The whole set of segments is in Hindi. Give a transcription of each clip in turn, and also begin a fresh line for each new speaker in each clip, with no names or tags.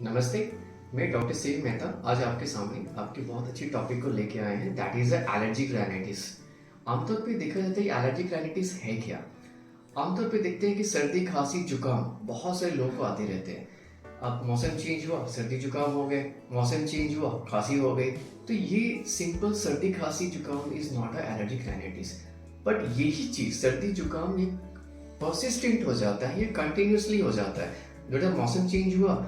नमस्ते, मैं डॉक्टर सेव मेहता आज आपके सामने आपकी बहुत अच्छी टॉपिक को लेके आए हैं दैट इज़ एलर्जिक राइनाइटिस। आमतौर पे देखा जाता है एलर्जिक राइनाइटिस है क्या। आमतौर पे देखते हैं कि सर्दी खांसी जुकाम बहुत सारे लोगों को आते रहते हैं। अब मौसम चेंज हुआ सर्दी जुकाम हो गए, मौसम चेंज हुआ खांसी हो गई। तो ये सिंपल सर्दी खांसी जुकाम is not a allergic rhinitis. But यही चीज़ सर्दी जुकाम ये परसिस्टेंट हो जाता है, ये कंटिन्यूसली हो जाता है। जब मौसम चेंज हुआ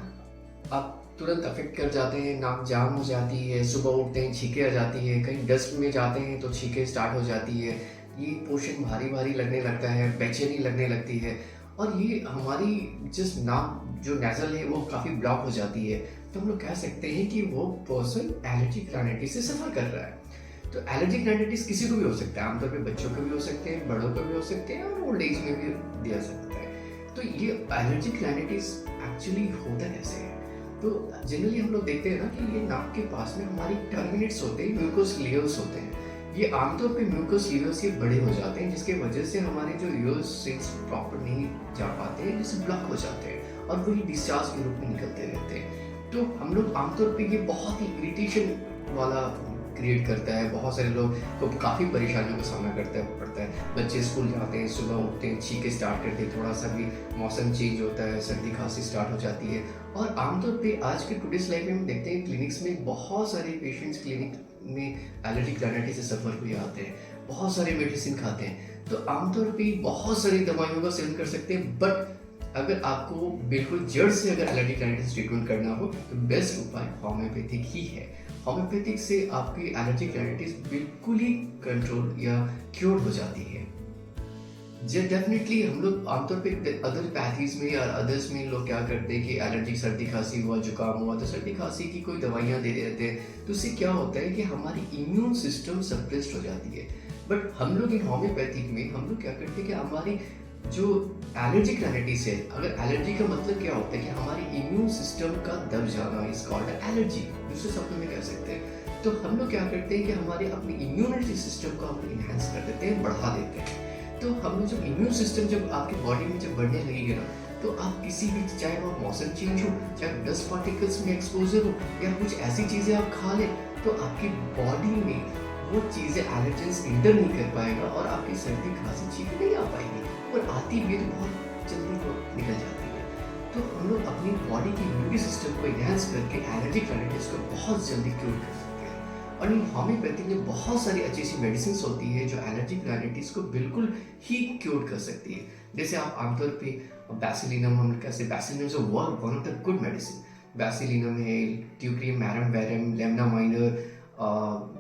आप तुरंत अफेक्ट कर जाते हैं, नाक जाम हो जाती है, सुबह उठते हैं छींकें आ जाती है, कहीं डस्ट में जाते हैं तो छींकें स्टार्ट हो जाती है, ये पोर्शन भारी भारी लगने लगता है, बेचैनी लगने लगती है और ये हमारी जिस नाक जो नेजल है वो काफ़ी ब्लॉक हो जाती है। तो हम लोग कह सकते हैं कि वो पर्सन एलर्जिक राइनाइटिस से सफ़र कर रहा है। तो एलर्जिक राइनाइटिस किसी को भी हो सकता है, आमतौर पे बच्चों को भी हो सकते हैं, बड़ों को भी हो सकते हैं और ओल्ड एज में भी दिया सकता है। तो ये एलर्जिक राइनाइटिस एक्चुअली होता कैसे है? तो जनरली हम लोग देखते हैं ना कि ये नाक के पास में हमारी टर्मिनेट्स होते हैं, म्यूकोस लेयर्स होते हैं। ये आमतौर पे म्यूकोस लेयर्स ये बड़े हो जाते हैं जिसके वजह से हमारे जो ईयर सिंक्स प्रॉपर नहीं जा पाते हैं, जिससे ब्लॉक हो जाते हैं और वही डिस्चार्ज के रूप में निकलते रहते हैं। तो हम लोग आमतौर पे ये बहुत ही इरिटेशन वाला क्रिएट करता है। बहुत सारे लोग को काफ़ी परेशानियों का सामना करता पड़ता है। बच्चे स्कूल जाते हैं, सुबह उठते हैं, छींकें स्टार्ट करते हैं, थोड़ा सा भी मौसम चेंज होता है, सर्दी खांसी स्टार्ट हो जाती है। और आमतौर पे आज के टुडेस लाइफ में हम देखते हैं क्लिनिक्स में बहुत सारे पेशेंट्स क्लिनिक में एलर्जिक राइनाइटिस से सफ़र हुए आते हैं, बहुत सारे मेडिसिन खाते हैं। तो आमतौर पे बहुत सारी दवाइयों का सेवन कर सकते हैं, बट अगर आपको बिल्कुल जड़ से अगर एलर्जिक राइनाइटिस ट्रीटमेंट करना हो तो बेस्ट उपाय होम्योपैथिक ही है। होम्योपैथिक से आपकी एलर्जिक राइनाइटिस बिल्कुल ही कंट्रोल या क्योर हो जाती है। जी डेफिनेटली हम लोग आमतौर पे अदर पैथीज में या अदर्स में लोग क्या करते हैं कि एलर्जिक सर्दी खांसी हुआ जुकाम हुआ तो सर्दी खांसी की कोई दवाइयाँ दे देते हैं। तो उससे क्या होता है कि हमारी इम्यून सिस्टम सप्रेस्ड हो जाती है। बट हम लोग इन होम्योपैथिक में हम लोग क्या करते हैं कि हमारी जो एलर्जिक राइनाइटिस है, अगर एलर्जी का मतलब क्या होता है कि हमारी इम्यून सिस्टम का दब जाना इज कॉल्ड एलर्जी, दूसरे शब्दों में कह सकते हैं। तो हम लोग क्या करते हैं कि हमारे अपनी इम्यूनिटी सिस्टम को हम इनहेंस कर देते हैं, बढ़ा देते हैं। तो हम लोग जब इम्यून सिस्टम जब आपकी बॉडी में जब बढ़ने लगेगी ना, तो आप किसी भी चाहे वो मौसम चेंज हो, चाहे डस्ट पार्टिकल्स में एक्सपोजर हो या कुछ ऐसी चीज़ें आप खा लें, तो आपकी बॉडी में वो चीज़ें एलर्जेंस इंटर नहीं कर पाएगा और आपकी सर्दी खांसी छींकें नहीं आ पाएगी और आती भी तो बहुत जल्दी वो निकल जाती है। तो हम लोग अपनी बॉडी की इम्यूनिटी सिस्टम को इनहेंस करके एलर्जिक राइनाइटिस को बहुत जल्दी क्योर कर सकते हैं। और इन होम्योपैथिक में बहुत सारी अच्छी अच्छी मेडिसिन होती है जो एलर्जिक राइनाइटिस को बिल्कुल ही क्योर कर सकती है। जैसे आप आमतौर पे बैसिलिनम, हम कैसे bacillinum is one of the good medicine. Bacillinum है, teucrium marum verum, lemna minor,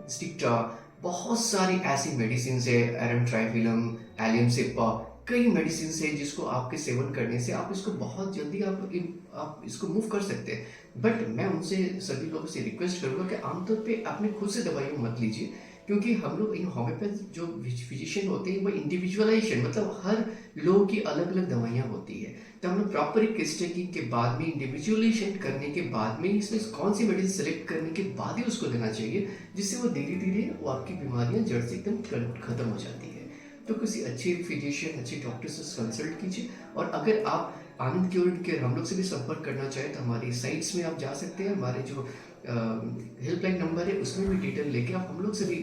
sticta, बहुत सारी ऐसी मेडिसिन है, एरम ट्राइफिलम, एलियम सेपा, कई मेडिसिन है जिसको आपके सेवन करने से आप इसको बहुत जल्दी आप इसको मूव कर सकते हैं। बट मैं उनसे सभी लोगों से रिक्वेस्ट करूँगा कि आमतौर पे अपने खुद से दवाइयाँ मत लीजिए, क्योंकि हम लोग इन होम्योपैथ जो फिजिशियन होते हैं वो इंडिविजुअलाइजेशन मतलब हर लोगों की अलग अलग दवाइयाँ होती है। तो हम लोग प्रॉपर एक टेस्टिंग के बाद में इंडिविजुअलाइजेशन करने के बाद में इसमें कौन सी मेडिसिन सेलेक्ट करने के बाद ही उसको देना चाहिए, जिससे वो धीरे धीरे वो आपकी बीमारियाँ जड़ से एकदम खत्म हो जाती है। तो किसी अच्छे फिजिशियन, अच्छे डॉक्टर से कंसल्ट कीजिए। और अगर आप आनंद क्योर के हम लोग से भी संपर्क करना चाहें तो हमारी साइट्स में आप जा सकते हैं। हमारे जो हेल्पलाइन नंबर है उसमें भी डिटेल लेके आप हम लोग से भी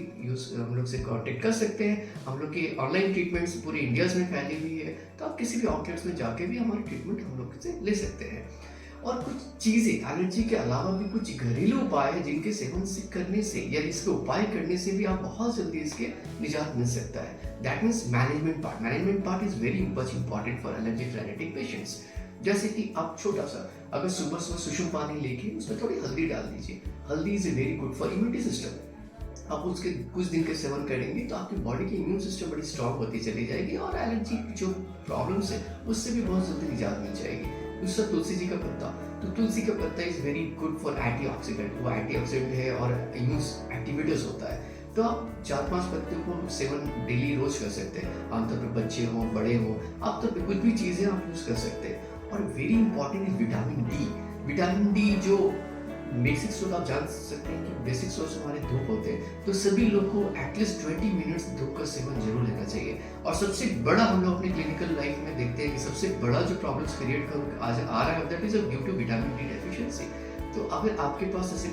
हम लोग से कांटेक्ट कर सकते हैं। हम लोग की ऑनलाइन ट्रीटमेंट्स पूरे इंडिया में फैली हुई है, तो आप किसी भी आउटलेट्स में जाके भी हमारी ट्रीटमेंट हम लोग से ले सकते हैं। और कुछ चीज़ें एलर्जी के अलावा भी कुछ घरेलू उपाय है जिनके सेवन से करने से या इसके उपाय करने से भी आप बहुत जल्दी इसके निजात मिल सकता है। That means management part is very much important for allergic rhinitic patients. जैसे कि आप छोटा सा अगर सुबह सुबह सुषुम पानी लेके उसमें थोड़ी हल्दी डाल दीजिए। हल्दी is very good for immunity system. आप उसके कुछ दिन के सेवन करेंगे तो आपकी बॉडी की इम्यून सिस्टम बड़ी स्ट्रांग होती चली जाएगी और एलर्जी की जो प्रॉब्लम्स है उससे भी बहुत जल्दी निजात मिल जाएगी। दूसरा तुलसी जी का पत्ता, तो तुलसी का पत्ता is very good for antioxidant. वो एंटीऑक्सीडेंट है और इम्यून एक्टिवेटर्स होता है। तो आप 4-5 पत्तों को सेवन डेली रोज कर सकते हैं। आमतौर पर बच्चे हों बड़े हों, आप तो कुछ भी चीज़ें आप यूज़ कर सकते हैं। और very important is vitamin D. Vitamin D जो बेसिक सोर्स आप जान सकते हैं कि बेसिक सोर्स हमारे धूप होते हैं, तो सभी लोग को एटलीस्ट 20 मिनट्स धूप का सेवन जरूर लेना चाहिए। और सबसे बड़ा हम लोग अपनी क्लिनिकल लाइफ में देखते देखते हैं कि सबसे बड़ा जो प्रॉब्लम्स क्रिएट कर आज आ रहा है that is due to vitamin D deficiency. तो अगर आपके पास ऐसे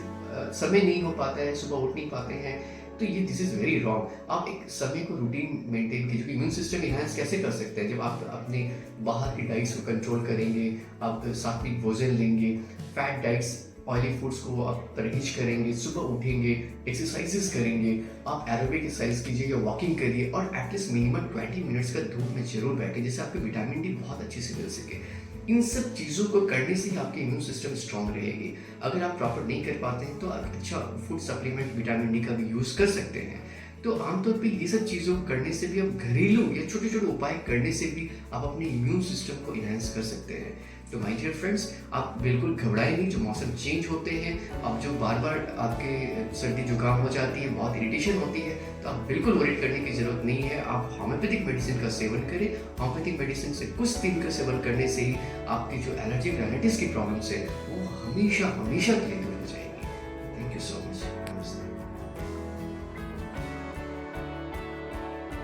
समय नहीं हो पाता है, सुबह उठ नहीं पाते हैं, तो ये दिस इज़ वेरी रॉन्ग। आप एक समय को रूटीन मेंटेन कीजिए। इम्यून सिस्टम इनहांस कैसे कर सकते हैं? जब आप अपने बाहर की डाइट्स को कंट्रोल करेंगे, आप सात्विक भोजन लेंगे, फैट डाइट्स, ऑयली फूड्स को आप परहेज करेंगे, सुबह उठेंगे, एक्सरसाइजेस करेंगे, आप एरोबिक एक्सरसाइज कीजिए या वॉकिंग करिए और एटलीस्ट मिनिमम 20 मिनट्स का धूप में जरूर बैठे, जिससे आपको विटामिन डी बहुत अच्छे से मिल सके। इन सब चीज़ों को करने से ही आपकी इम्यून सिस्टम स्ट्रांग रहेगी। अगर आप प्रॉपर नहीं कर पाते हैं तो आप अच्छा फूड सप्लीमेंट विटामिन डी का भी यूज़ कर सकते हैं। तो आमतौर पे ये सब चीज़ों को करने से भी, आप घरेलू या छोटे छोटे उपाय करने से भी आप अपने इम्यून सिस्टम को इनहेंस कर सकते हैं। तो माय डियर फ्रेंड्स, आप बिल्कुल घबराएं नहीं। जो मौसम चेंज होते हैं, अब जो बार बार आपके सर्दी जुकाम हो जाती है, बहुत इरिटेशन होती है, तो आप बिल्कुल वरीड करने की ज़रूरत नहीं है। आप होम्योपैथिक मेडिसिन का सेवन करें। होम्योपैथिक मेडिसिन से कुछ दिन का सेवन करने से ही आपकी जो एलर्जिक राइनाइटिस की प्रॉब्लम्स है वो हमेशा हमेशा के लिए